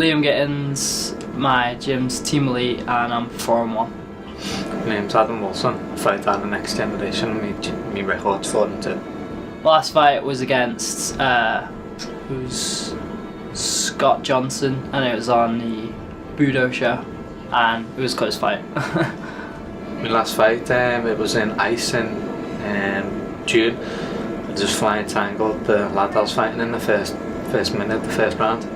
Liam Gittins, my gym's Team Elite, and I'm 4-1. My name's Adam Wilson. I fight at the Next Generation. My record's 4-2. Last fight was against who's Scott Johnson, and it was on the Budo show, and it was a close fight. My last fight, it was in ice in June. I just flying tangled the lad I was fighting in the first minute, the first round.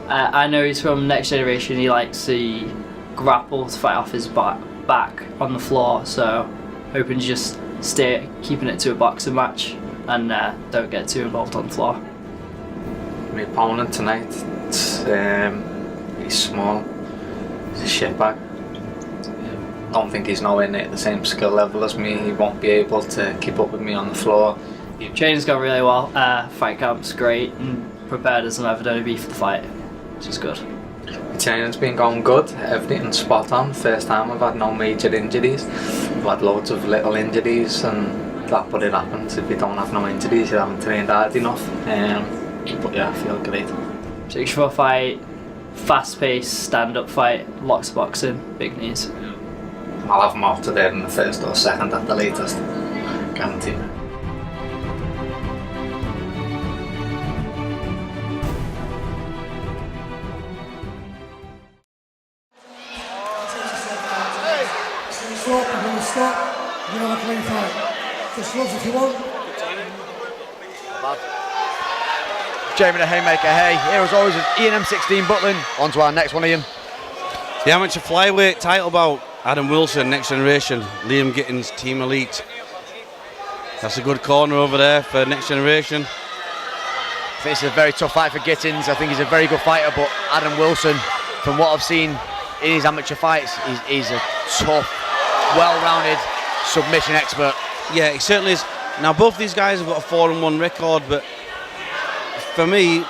I know he's from Next Generation. He likes to grapple to fight off his back on the floor, so hoping to just stay keeping it to a boxing match and don't get too involved on the floor. My opponent tonight, he's small, he's a shitbag. I don't think he's nowhere near the same skill level as me. He won't be able to keep up with me on the floor. Training's gone really well, fight camp's great, and prepared as I'm ever going to be for the fight, which is good. My training's been going good, everything's spot on. First time I've had no major injuries. I've had loads of little injuries, and that's what it happens. If you don't have no injuries, you haven't trained hard enough. But yeah, I feel great. 6-4 fight, fast-paced stand-up fight, lots of boxing, big knees. I'll have them out today in the first or second at the latest, guaranteed. Stop, I'm going to stop, you're going to have a clean fight. Just gloves if you want. Jamie the Haymaker, hey, here as always is Ian M16 Butlin. On to our next one, Ian. The amateur flyweight title bout, Adam Wilson, Next Generation, Liam Gittins, Team Elite. That's a good corner over there for Next Generation. I think it's a very tough fight for Gittins. I think he's a very good fighter, but Adam Wilson, from what I've seen in his amateur fights, he's a tough, well-rounded submission expert. Yeah, he certainly is. Now both these guys have got a 4-1 record, but for me,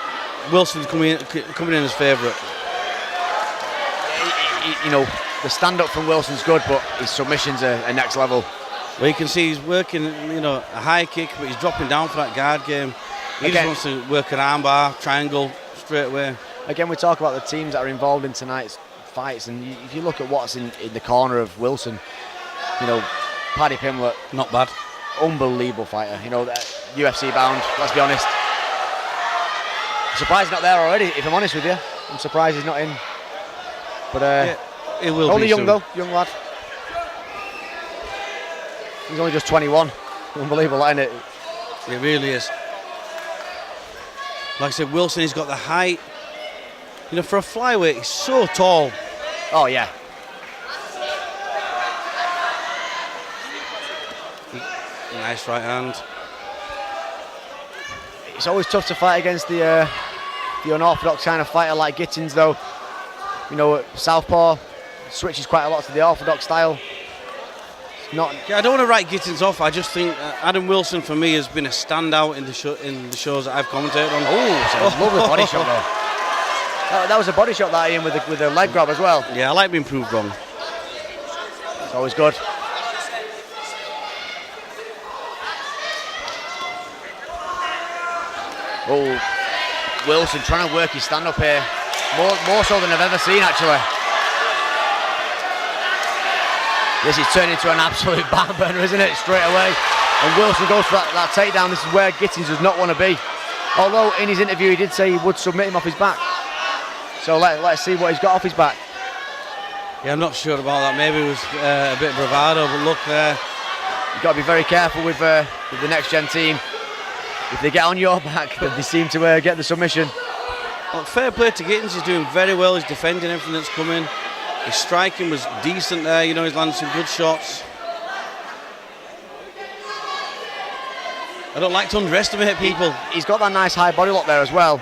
Wilson's coming in as favourite. You know, the stand-up from Wilson's good, but his submissions are next level. Well, you can see he's working, you know, a high kick, but he's dropping down for that guard game. He just wants to work an armbar, triangle, straight away. Again, we talk about the teams that are involved in tonight's fights, and if you look at what's in the corner of Wilson, you know, Paddy Pimblett, not bad, unbelievable fighter. You know, UFC bound. Let's be honest. I'm surprised he's not there already. If I'm honest with you, I'm surprised he's not in. But yeah, it will only be young soon. though, young lad. He's only just 21. Unbelievable, isn't it? It really is. Like I said, Wilson, he's got the height. You know, for a flyweight, he's so tall. Oh yeah. Nice right hand. It's always tough to fight against the unorthodox kind of fighter like Gittins, though. You know, southpaw switches quite a lot to the orthodox style. It's not. Yeah, I don't want to write Gittins off. I just think Adam Wilson for me has been a standout in the shows that I've commentated on. Oh, it's a lovely body shot though. That was a body shot that Ian with a leg grab as well. Yeah, I like being proved wrong. It's always good. Oh, Wilson trying to work his stand-up here. More so than I've ever seen, actually. This is turning into an absolute barn burner, isn't it, straight away? And Wilson goes for that takedown. This is where Gittins does not want to be. Although, in his interview, he did say he would submit him off his back. So let's see what he's got off his back. Yeah, I'm not sure about that. Maybe it was a bit of bravado, but look there. You've got to be very careful with the Next Gen team. If they get on your back, then they seem to get the submission. Well, fair play to Gittins, he's doing very well, he's defending everything that's coming. His striking was decent there, you know, he's landed some good shots. I don't like to underestimate people. He's got that nice high body lock there as well.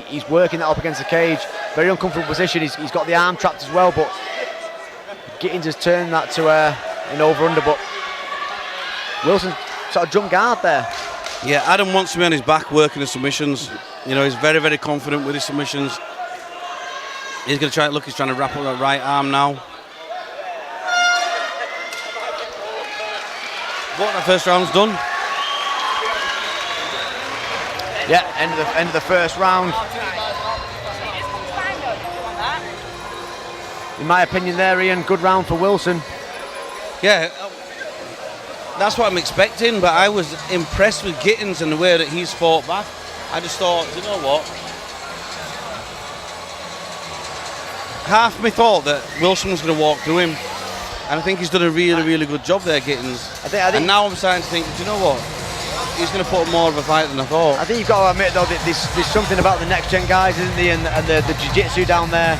He's working that up against the cage. Very uncomfortable position, he's got the arm trapped as well, but Gittins has turned that to an over-under, but Wilson sort of jumped guard there. Yeah, Adam wants to be on his back working the submissions. You know, he's very, very confident with his submissions. He's going to try, look, he's trying to wrap up that right arm now. But that first round's done. Yeah, end of the first round. in my opinion there, Ian. Good round for Wilson. Yeah, that's what I'm expecting, but I was impressed with Gittins and the way that he's fought back. I just thought, you know what? Half me thought that Wilson was going to walk through him, and I think he's done a really, really good job there, Gittins. I think, and now I'm starting to think, do you know what? He's going to put more of a fight than I thought. I think you've got to admit, though, that there's something about the next-gen guys, isn't there, and the jiu-jitsu down there,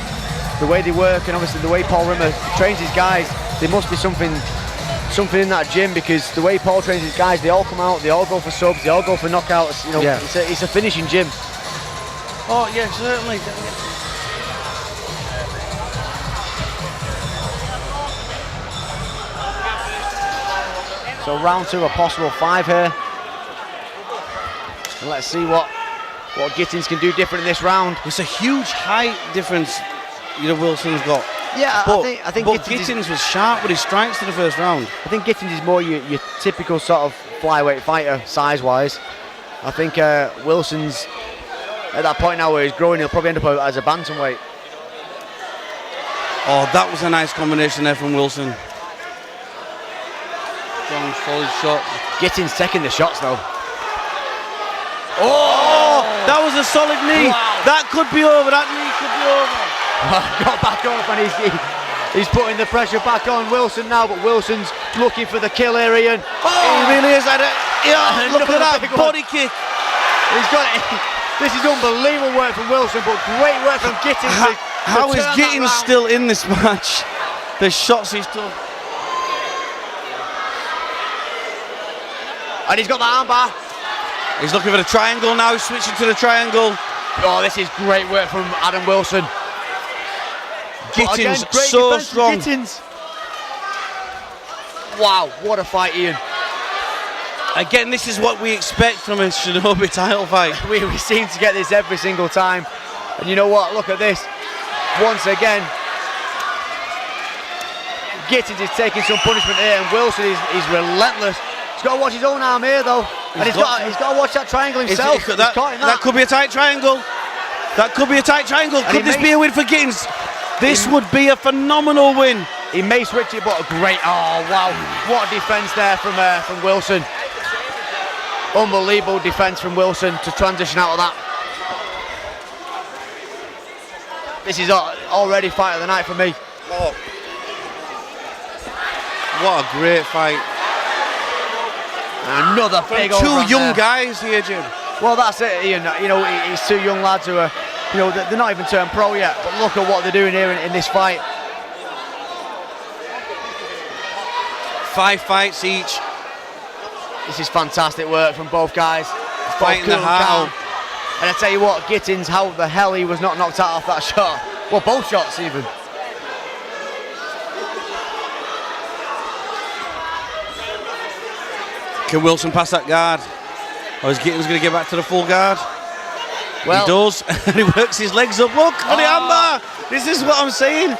the way they work, and obviously the way Paul Rimmer trains his guys. There must be something in that gym, because the way Paul trains his guys, they all come out, they all go for subs, they all go for knockouts. You know, yeah. It's a finishing gym. Oh yeah, certainly. So round 2, a possible 5 here. And let's see what Gittins can do different in this round. It's a huge height difference, you know, Wilson's got. Yeah, but I think Gittins was sharp with his strikes to the first round. I think Gittins is more your typical sort of flyweight fighter, size-wise. I think Wilson's at that point now where he's growing, he'll probably end up as a bantamweight. Oh, that was a nice combination there from Wilson. Strong, solid shot. Gittins taking the shots though. Oh, that was a solid knee. Wow. That could be over. That knee could be over. Got back up, and he's putting the pressure back on Wilson now, but Wilson's looking for the kill here, Ian. Oh, he really is. Yeah, look at that body kick. He's got it. This is unbelievable work from Wilson, but great work from Gittins. How is Gittins still in this match? The shots he's done. And he's got the armbar. He's looking for the triangle now. He's switching to the triangle. Oh, this is great work from Adam Wilson. Gittins, again, great so defense strong. from Gittins. Wow, what a fight, Ian. Again, this is what we expect from a Shinobi title fight. We seem to get this every single time. And you know what? Look at this. Once again, Gittins is taking some punishment here, and Wilson is relentless. He's got to watch his own arm here, though. And he's got to watch that triangle himself. That could be a tight triangle. That could be a tight triangle. Could this be a win for Gittins? This would be a phenomenal win. He may switch it, but a great. Oh wow! What a defense there from Wilson. Unbelievable defense from Wilson to transition out of that. This is already fight of the night for me. Oh. What a great fight. Another big two overhand young there. guys here, Jim. Well, that's it, Ian. You know, he's two young lads who are, you know, they're not even turned pro yet, but look at what they're doing here in this fight. 5 fights each. This is fantastic work from both guys. Fighting the heart out. And I tell you what, Gittins, how the hell he was not knocked out off that shot. Well, both shots even. Can Wilson pass that guard? Or is Gittins going to get back to the full guard? Well, he does, and he works his legs up. Look, on the armbar. This is what I'm saying.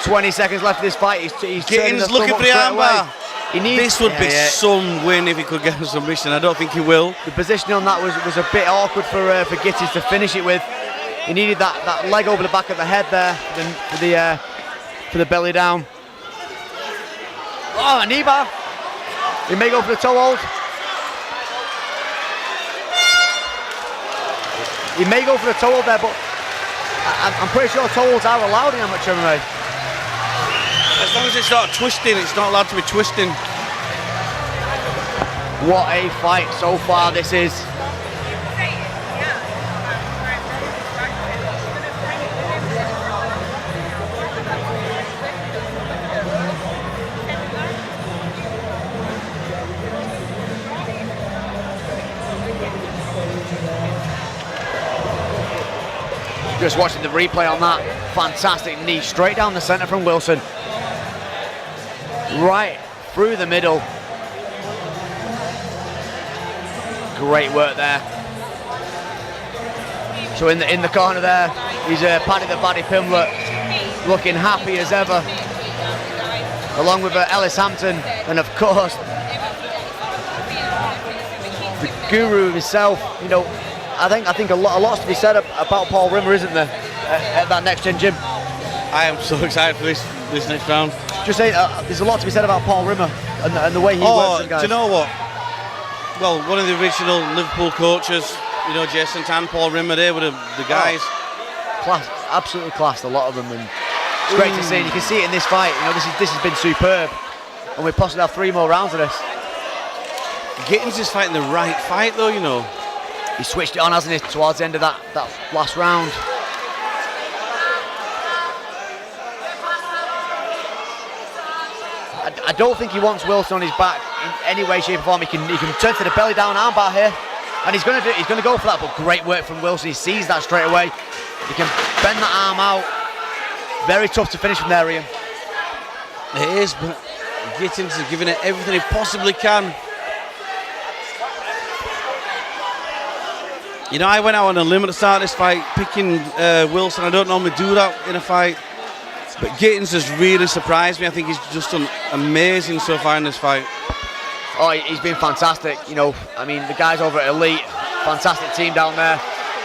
20 seconds left of this fight. He's Gittins looking for the armbar. This would be some win if he could get a submission. I don't think he will. The positioning on that was a bit awkward for Gittins to finish it with. He needed that leg over the back of the head there for the belly down. Oh, a knee bar. He may go for the toe hold. He may go for the toe hold there, but I'm pretty sure toe holds are allowed in amateur MMA. As long as it's not twisting, it's not allowed to be twisting. What a fight so far this is. Just watching the replay on that. Fantastic knee straight down the centre from Wilson. Right through the middle. Great work there. So in the corner there, he's Paddy the Baddy Pimlet, looking happy as ever, along with Ellis Hampton, and of course the guru himself. You know, I think a lot's to be said about Paul Rimmer, isn't there, at that Next Gen gym? I am so excited for this next round. Just say, there's a lot to be said about Paul Rimmer and the way he works with guys. Do you know what? Well, one of the original Liverpool coaches, you know, Jason Tan, Paul Rimmer, they were the guys. Class, absolutely classed, a lot of them, and it's great to see. And you can see it in this fight. You know, this has been superb, and we possibly have 3 more rounds of this. Gittins is fighting the right fight, though. You know, he switched it on, hasn't he, towards the end of that last round. I don't think he wants Wilson on his back in any way, shape or form. He can turn to the belly down armbar here, and he's going to go for that. But great work from Wilson. He sees that straight away. He can bend that arm out. Very tough to finish from there, Ian. It is, but Gittins is giving it everything he possibly can. You know, I went out on a limb at the start of this fight, picking Wilson. I don't normally do that in a fight. But Gittins has really surprised me. I think he's just done amazing so far in this fight. Oh, he's been fantastic. You know, I mean, the guys over at Elite, fantastic team down there.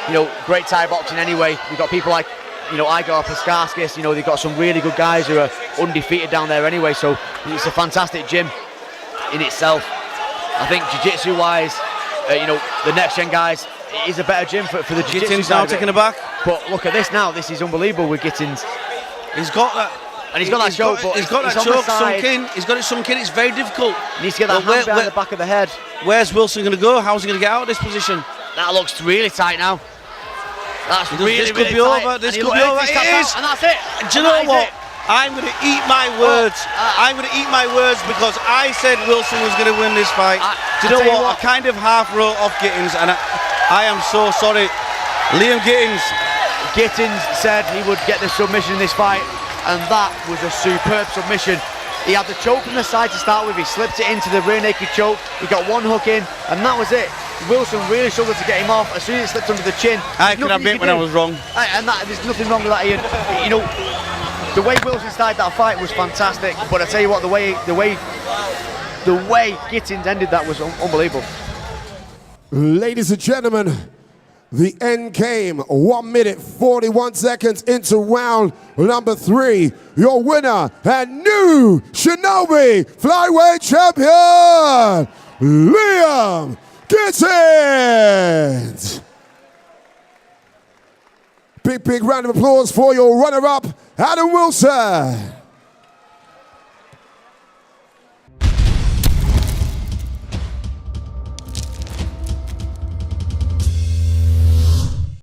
You know, great Thai boxing anyway. We've got people like, you know, Igor Paskarskis. You know, they've got some really good guys who are undefeated down there anyway. So it's a fantastic gym in itself. I think jiu-jitsu wise, you know, the next gen guys, it is a better gym for the jiu-jitsu Gittins now taking it back. But look at this now. This is unbelievable with Gittins. He's got that. And he's got that choke, but he's got that choke sunk in. He's got it sunk in. It's very difficult. He needs to get that hand behind the back of the head. Where's Wilson going to go? How's he going to get out of this position? That looks really tight now. That's This could be over. This could be over. It is. And that's it. Do you know what? I'm going to eat my words. I'm going to eat my words because I said Wilson was going to win this fight. Do you know what? I kind of half wrote off Gittins, and I am so sorry. Liam Gittins said he would get the submission in this fight, and that was a superb submission. He had the choke from the side to start with. He slipped it into the rear naked choke. He got one hook in, and that was it. Wilson really struggled to get him off. As soon as it slipped under the chin, I could admit when I was wrong. And there's nothing wrong with that, Ian. You know, the way Wilson started that fight was fantastic. But I tell you what, the way Gittins ended that was unbelievable. Ladies and gentlemen, the end came 1 minute 41 seconds into round number 3. Your winner and new Shinobi flyweight champion, Liam Gittins. Big round of applause for your runner-up, Adam Wilson.